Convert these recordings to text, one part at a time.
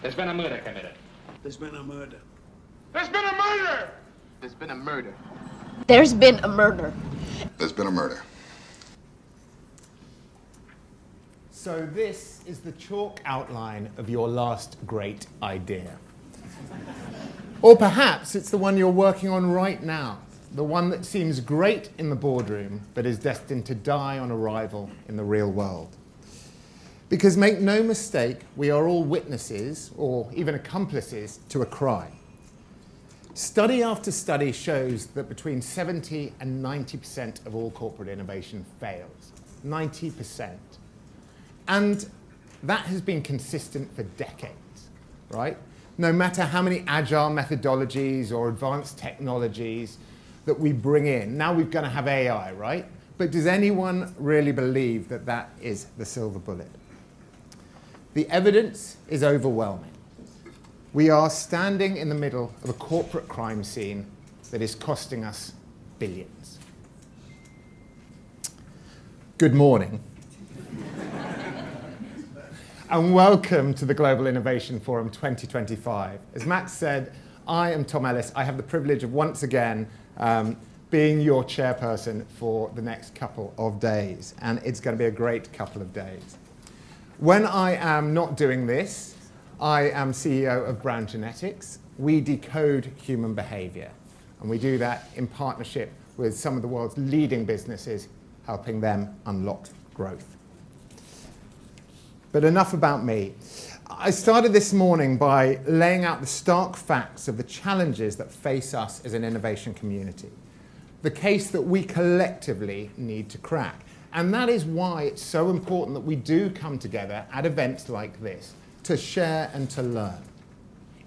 There's been a murder committed. There's been a murder. There's been a murder! There's been a murder. There's been a murder. There's been a murder. So this is the chalk outline of your last great idea. Or perhaps it's the one you're working on right now, the one that seems great in the boardroom, but is destined to die on arrival in the real world. Because make no mistake, we are all witnesses, or even accomplices, to a crime. Study after study shows that between 70 and 90% of all corporate innovation fails. 90%. And that has been consistent for decades, right? No matter how many agile methodologies or advanced technologies that we bring in. Now we're going to have AI, right? But does anyone really believe that that is the silver bullet? The evidence is overwhelming. We are standing in the middle of a corporate crime scene that is costing us billions. Good morning. And welcome to the Global Innovation Forum 2025. As Max said, I am Tom Ellis. I have the privilege of once again being your chairperson for the next couple of days. And it's going to be a great couple of days. When I am not doing this, I am CEO of Brand Genetics. We decode human behavior. And we do that in partnership with some of the world's leading businesses, helping them unlock growth. But enough about me. I started this morning by laying out the stark facts of the challenges that face us as an innovation community, the case that we collectively need to crack. And that is why it's so important that we do come together at events like this to share and to learn.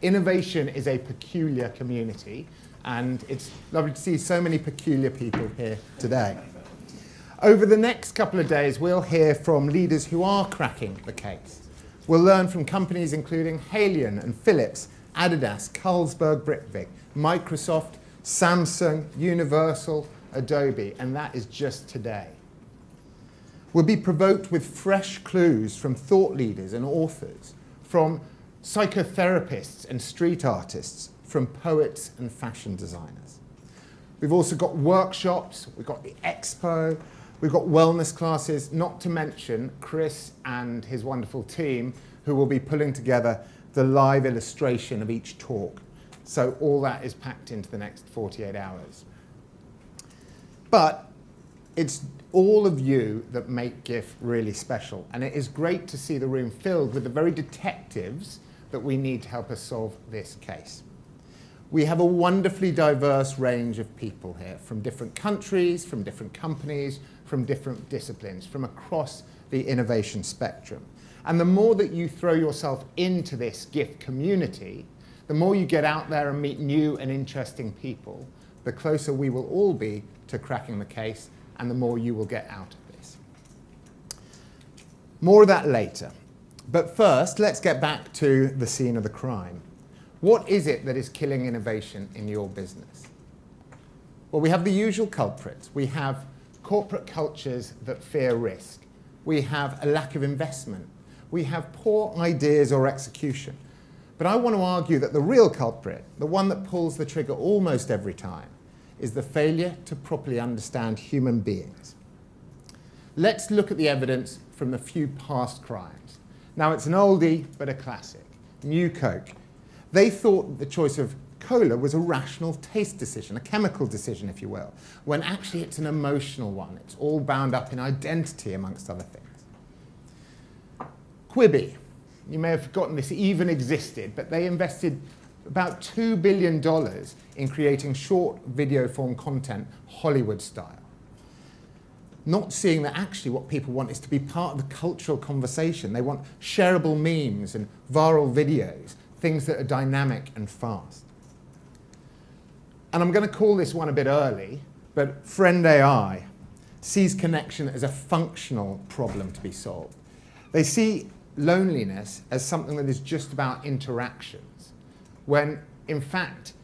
Innovation is a peculiar community, and it's lovely to see so many peculiar people here today. Over the next couple of days, we'll hear from leaders who are cracking the case. We'll learn from companies including Haleon and Philips, Adidas, Carlsberg Britvic, Microsoft, Samsung, Universal, Adobe, and that is just today. We'll be provoked with fresh clues from thought leaders and authors, from psychotherapists and street artists, from poets and fashion designers. We've also got workshops, we've got the expo, we've got wellness classes, not to mention Chris and his wonderful team who will be pulling together the live illustration of each talk. So all that is packed into the next 48 hours. But it's all of you that make GIF really special. And it is great to see the room filled with the very detectives that we need to help us solve this case. We have a wonderfully diverse range of people here, from different countries, from different companies, from different disciplines, from across the innovation spectrum. And the more that you throw yourself into this GIF community, the more you get out there and meet new and interesting people, the closer we will all be to cracking the case, and the more you will get out of this. More of that later. But first, let's get back to the scene of the crime. What is it that is killing innovation in your business? Well, we have the usual culprits. We have corporate cultures that fear risk. We have a lack of investment. We have poor ideas or execution. But I want to argue that the real culprit, the one that pulls the trigger almost every time, is the failure to properly understand human beings. Let's look at the evidence from the few past crimes. Now, it's an oldie, but a classic. New Coke. They thought the choice of cola was a rational taste decision, a chemical decision, if you will, when actually it's an emotional one. It's all bound up in identity, amongst other things. Quibi. You may have forgotten this even existed, but they invested about $2 billion in creating short video form content, Hollywood style. Not seeing that actually what people want is to be part of the cultural conversation. They want shareable memes and viral videos, things that are dynamic and fast. And I'm going to call this one a bit early, but Friend AI sees connection as a functional problem to be solved. They see loneliness as something that is just about interactions, when in fact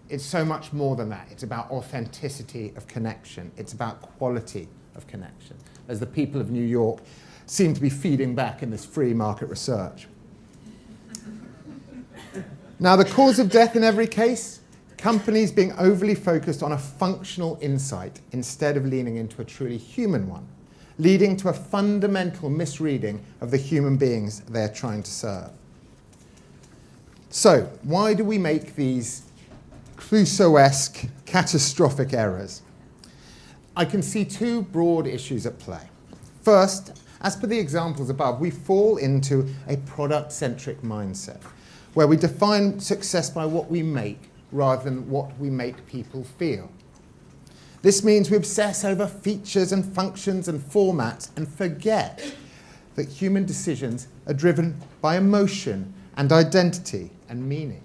it's so much more than that. It's about authenticity of connection. It's about quality of connection, as the people of New York seem to be feeding back in this free market research. Now, the cause of death in every case, companies being overly focused on a functional insight instead of leaning into a truly human one, leading to a fundamental misreading of the human beings they're trying to serve. So, why do we make these Clouseau-esque catastrophic errors? I can see two broad issues at play. First, as per the examples above, we fall into a product-centric mindset, where we define success by what we make rather than what we make people feel. This means we obsess over features and functions and formats and forget that human decisions are driven by emotion and identity and meaning.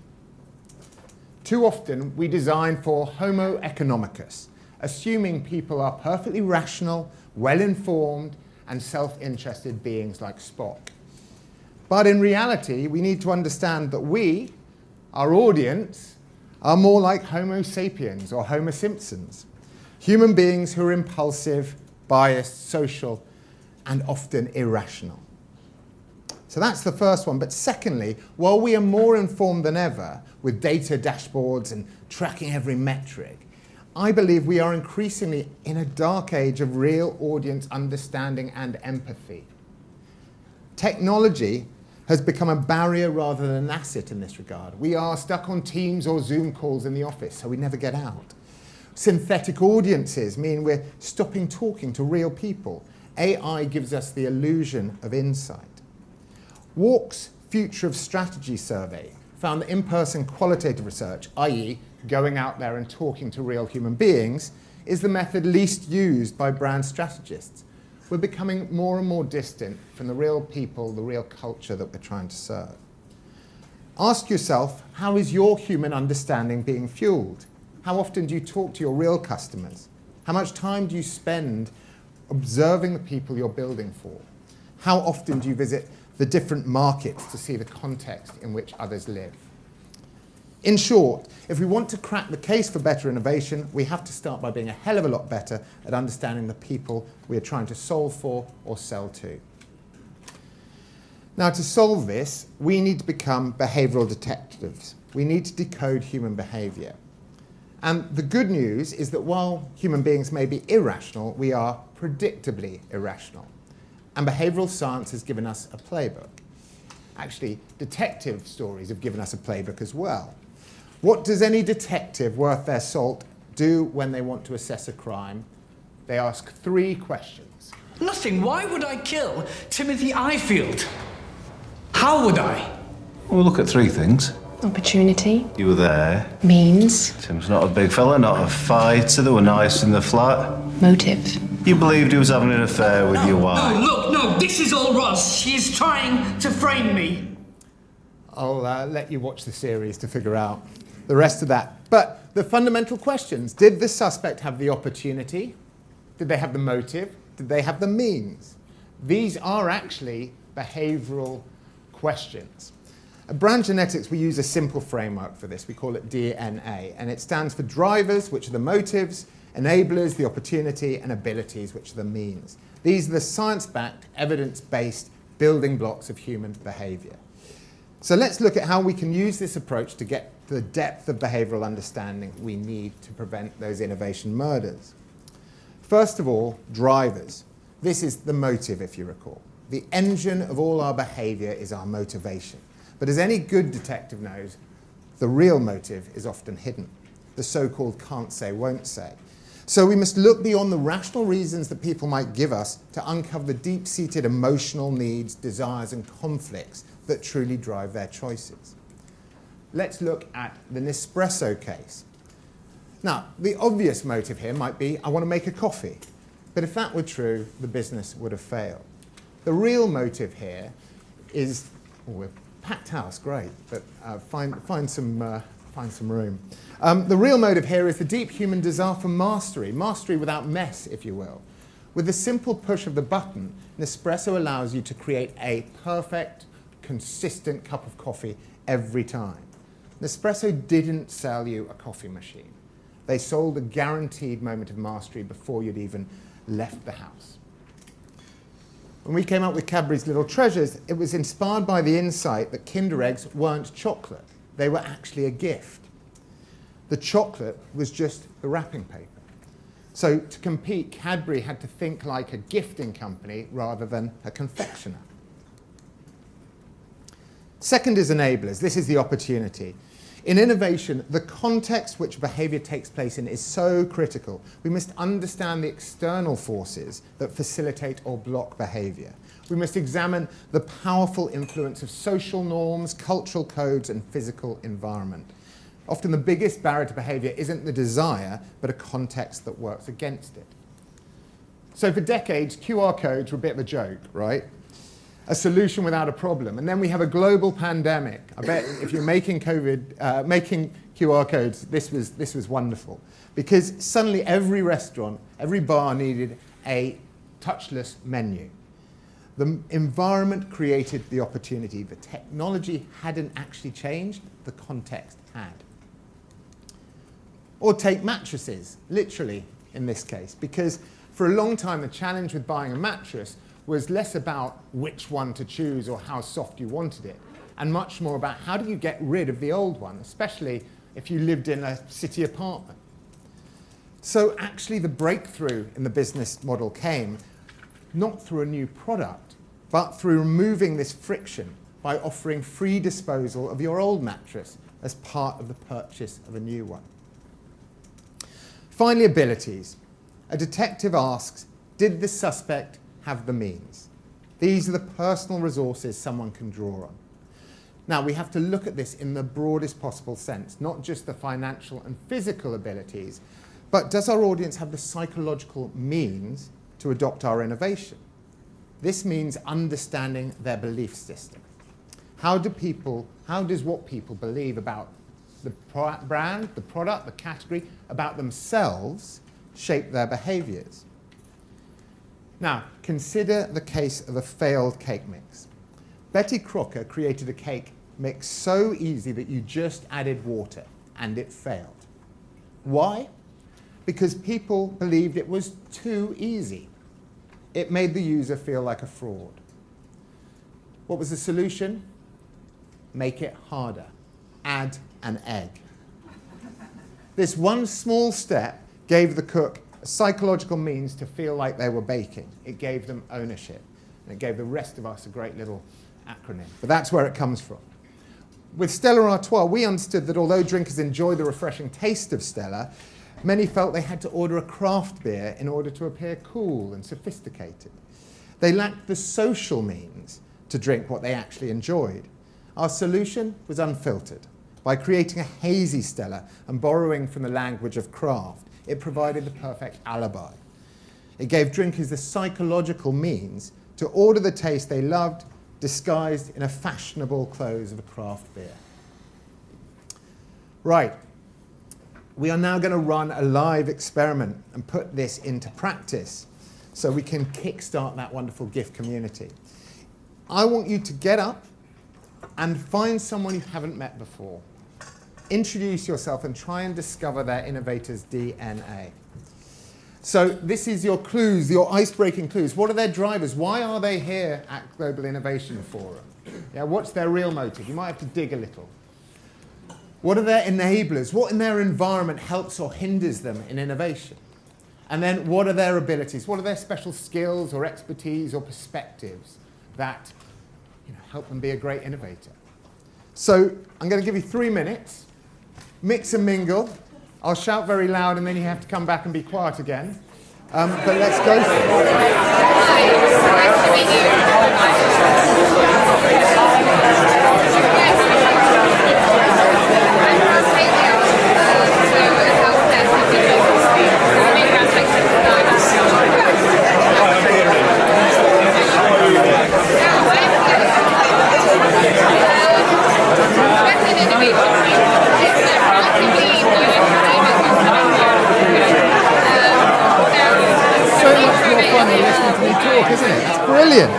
Too often we design for homo economicus, assuming people are perfectly rational, well-informed, and self-interested beings like Spock. But in reality, we need to understand that we, our audience, are more like Homo sapiens or Homo Simpsons, human beings who are impulsive, biased, social, and often irrational. So that's the first one. But secondly, while we are more informed than ever with data dashboards and tracking every metric, I believe we are increasingly in a dark age of real audience understanding and empathy. Technology has become a barrier rather than an asset in this regard. We are stuck on Teams or Zoom calls in the office, so we never get out. Synthetic audiences mean we're stopping talking to real people. AI gives us the illusion of insight. Walk's Future of Strategy survey found that in-person qualitative research, i.e. going out there and talking to real human beings, is the method least used by brand strategists. We're becoming more and more distant from the real people, the real culture that we're trying to serve. Ask yourself, how is your human understanding being fueled? How often do you talk to your real customers? How much time do you spend observing the people you're building for? How often do you visit the different markets to see the context in which others live? In short, if we want to crack the case for better innovation, we have to start by being a hell of a lot better at understanding the people we are trying to solve for or sell to. Now, to solve this, we need to become behavioural detectives. We need to decode human behaviour. And the good news is that while human beings may be irrational, we are predictably irrational. And behavioural science has given us a playbook. Actually, detective stories have given us a playbook as well. What does any detective worth their salt do when they want to assess a crime? They ask 3 questions. Nothing. Why would I kill Timothy Ifield? How would I? We'll look at 3 things. Opportunity. You were there. Means. Tim's not a big fella, not a fighter. They were nice in the flat. Motive. You believed he was having an affair with your wife. No, look, no, this is all Roz. She's trying to frame me. I'll let you watch the series to figure out the rest of that. But the fundamental questions: did the suspect have the opportunity? Did they have the motive? Did they have the means? These are actually behavioural questions. At Brand Genetics, we use a simple framework for this. We call it DNA, and it stands for drivers, which are the motives, enablers, the opportunity, and abilities, which are the means. These are the science-backed, evidence-based building blocks of human behaviour. So let's look at how we can use this approach to get the depth of behavioural understanding we need to prevent those innovation murders. First of all, drivers. This is the motive, if you recall. The engine of all our behaviour is our motivation. But as any good detective knows, the real motive is often hidden, the so-called can't say, won't say. So we must look beyond the rational reasons that people might give us to uncover the deep-seated emotional needs, desires, and conflicts that truly drive their choices. Let's look at the Nespresso case. Now, the obvious motive here might be, I want to make a coffee. But if that were true, the business would have failed. The real motive here is, we're packed house, great, but find some room. The real motive here is the deep human desire for mastery without mess, if you will. With the simple push of the button, Nespresso allows you to create a perfect, consistent cup of coffee every time. Nespresso didn't sell you a coffee machine. They sold a guaranteed moment of mastery before you'd even left the house. When we came up with Cadbury's Little Treasures, it was inspired by the insight that Kinder Eggs weren't chocolate. They were actually a gift. The chocolate was just the wrapping paper. So to compete, Cadbury had to think like a gifting company rather than a confectioner. Second is enablers. This is the opportunity. In innovation, the context which behavior takes place in is so critical. We must understand the external forces that facilitate or block behavior. We must examine the powerful influence of social norms, cultural codes, and physical environment. Often the biggest barrier to behavior isn't the desire, but a context that works against it. So for decades, QR codes were a bit of a joke, right? A solution without a problem. And then we have a global pandemic. I bet if you're making making QR codes, this was wonderful. Because suddenly every restaurant, every bar needed a touchless menu. The environment created the opportunity. The technology hadn't actually changed, the context had. Or take mattresses, literally in this case, because for a long time the challenge with buying a mattress was less about which one to choose or how soft you wanted it, and much more about how do you get rid of the old one, especially if you lived in a city apartment. So actually the breakthrough in the business model came not through a new product, but through removing this friction by offering free disposal of your old mattress as part of the purchase of a new one. Finally, abilities. A detective asks, did the suspect have the means? These are the personal resources someone can draw on. Now, we have to look at this in the broadest possible sense, not just the financial and physical abilities, but does our audience have the psychological means to adopt our innovation? This means understanding their belief system. How does what people believe about the brand, the product, the category, about themselves shape their behaviors? Now, consider the case of a failed cake mix. Betty Crocker created a cake mix so easy that you just added water, and it failed. Why? Because people believed it was too easy. It made the user feel like a fraud. What was the solution? Make it harder. Add an egg. This one small step gave the cook a psychological means to feel like they were baking. It gave them ownership. And it gave the rest of us a great little acronym. But that's where it comes from. With Stella Artois, we understood that although drinkers enjoy the refreshing taste of Stella, many felt they had to order a craft beer in order to appear cool and sophisticated. They lacked the social means to drink what they actually enjoyed. Our solution was unfiltered. By creating a hazy Stella and borrowing from the language of craft, it provided the perfect alibi. It gave drinkers the psychological means to order the taste they loved, disguised in a fashionable clothes of a craft beer. Right. We are now going to run a live experiment and put this into practice so we can kickstart that wonderful gift community. I want you to get up and find someone you haven't met before. Introduce yourself and try and discover their innovator's DNA. So this is your clues, your ice-breaking clues. What are their drivers? Why are they here at Global Innovation Forum? Yeah, what's their real motive? You might have to dig a little. What are their enablers? What in their environment helps or hinders them in innovation? And then what are their abilities? What are their special skills or expertise or perspectives that help them be a great innovator? So I'm going to give you 3 minutes. Mix and mingle. I'll shout very loud and then you have to come back and be quiet again. But let's go for it. Nice to meet Isn't it? It's brilliant.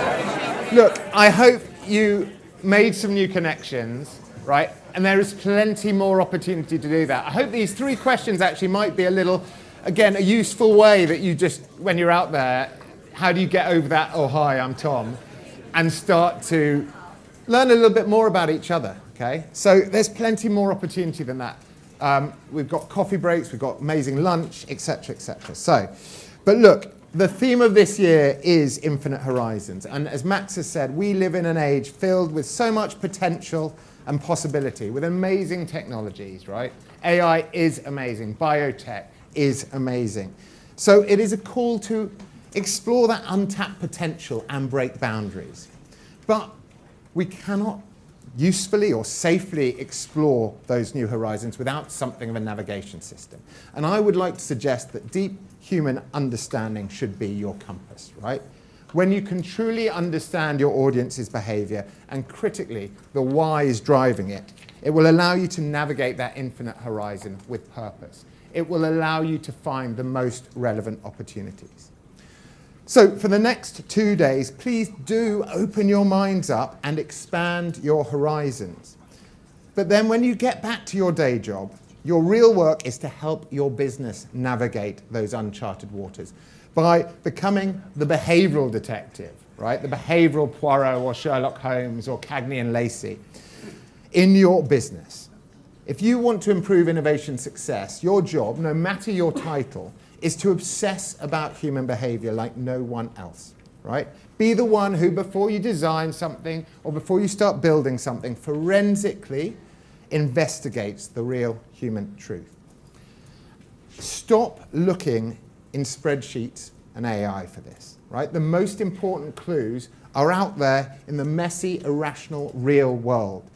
Look, I hope you made some new connections, right? And there is plenty more opportunity to do that. I hope these 3 questions actually might be a little, again, a useful way that you just, when you're out there, how do you get over that, oh, hi, I'm Tom, and start to learn a little bit more about each other. Okay, so there's plenty more opportunity than that. We've got coffee breaks, we've got amazing lunch, etc., etc. So, but look, the theme of this year is infinite horizons. And as Max has said, we live in an age filled with so much potential and possibility, with amazing technologies, right? AI is amazing. Biotech is amazing. So it is a call to explore that untapped potential and break boundaries. But we cannot usefully or safely explore those new horizons without something of a navigation system. And I would like to suggest that deep human understanding should be your compass, right? When you can truly understand your audience's behavior and critically the why is driving it, it will allow you to navigate that infinite horizon with purpose. It will allow you to find the most relevant opportunities. So for the next 2 days, please do open your minds up and expand your horizons. But then when you get back to your day job, your real work is to help your business navigate those uncharted waters by becoming the behavioural detective, right? The behavioural Poirot or Sherlock Holmes or Cagney and Lacey in your business. If you want to improve innovation success, your job, no matter your title, is to obsess about human behavior like no one else, right? Be the one who, before you design something or before you start building something, forensically investigates the real human truth. Stop looking in spreadsheets and AI for this, right? The most important clues are out there in the messy, irrational, real world.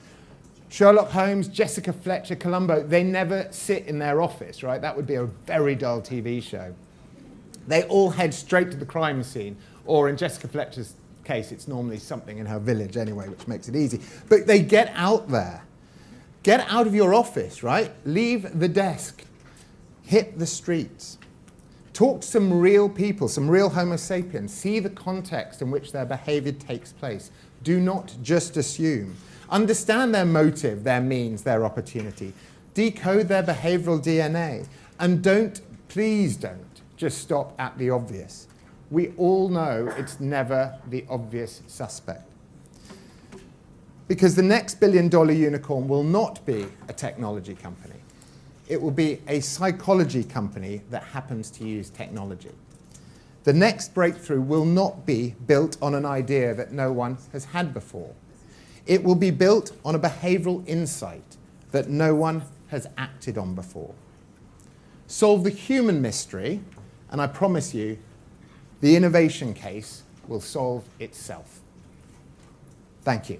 Sherlock Holmes, Jessica Fletcher, Columbo, they never sit in their office, right? That would be a very dull TV show. They all head straight to the crime scene, or in Jessica Fletcher's case, it's normally something in her village anyway, which makes it easy. But they get out there. Get out of your office, right? Leave the desk. Hit the streets. Talk to some real people, some real Homo sapiens. See the context in which their behavior takes place. Do not just assume. Understand their motive, their means, their opportunity. Decode their behavioral DNA. And please don't, just stop at the obvious. We all know it's never the obvious suspect. Because the next billion-dollar unicorn will not be a technology company. It will be a psychology company that happens to use technology. The next breakthrough will not be built on an idea that no one has had before. It will be built on a behavioral insight that no one has acted on before. Solve the human mystery, and I promise you, the innovation case will solve itself. Thank you.